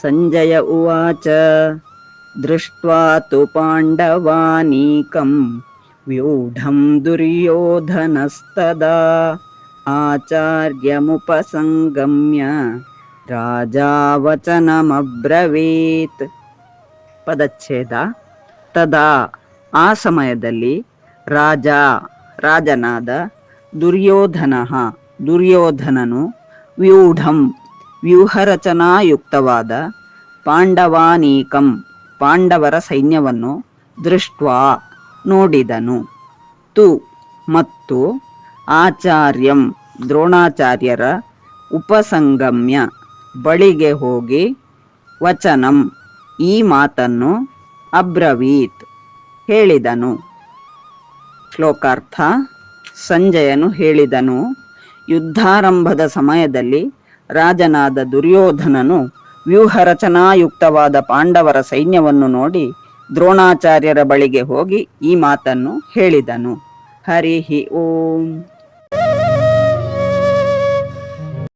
ಸಂಜಯ ಉವಾಚ ದೃಷ್ಟ್ವಾ ತು ಪಾಂಡವಾನೀಕಂ ವ್ಯೂಢಂ ದುರ್ಯೋಧನಸ್ತದಾ ಆಚಾರ್ಯಮುಪಸಂಗಮ್ಯ ರಾಜಾ ವಚನಮಬ್ರವೀತ್. ಪದಚ್ಛೇದ. ತದಾ ಆ ಸಮಯದಲ್ಲಿ ರಾಜನಾದ ದುರ್ಯೋಧನನು ವ್ಯೂಢಂ ವ್ಯೂಹರಚನಾಯುಕ್ತವಾದ ಪಾಂಡವಾನೀಕಂ ಪಾಂಡವರ ಸೈನ್ಯವನ್ನು ದೃಷ್ಟ್ವಾ ನೋಡಿದನು. ತು ಮತ್ತು ಆಚಾರ್ಯಂ ದ್ರೋಣಾಚಾರ್ಯರ ಉಪಸಂಗಮ್ಯ ಬಳಿಗೆ ಹೋಗಿ ವಚನಂ ಈ ಮಾತನ್ನು ಅಬ್ರವೀತ್ ಹೇಳಿದನು. ಶ್ಲೋಕಾರ್ಥ. ಸಂಜಯನು ಹೇಳಿದನು, ಯುದ್ಧಾರಂಭದ ಸಮಯದಲ್ಲಿ ರಾಜನಾದ ದುರ್ಯೋಧನನು ವ್ಯೂಹರಚನಾಯುಕ್ತವಾದ ಪಾಂಡವರ ಸೈನ್ಯವನ್ನು ನೋಡಿ ದ್ರೋಣಾಚಾರ್ಯರ ಬಳಿಗೆ ಹೋಗಿ ಈ ಮಾತನ್ನು ಹೇಳಿದನು. ಹರಿ ಓಂ.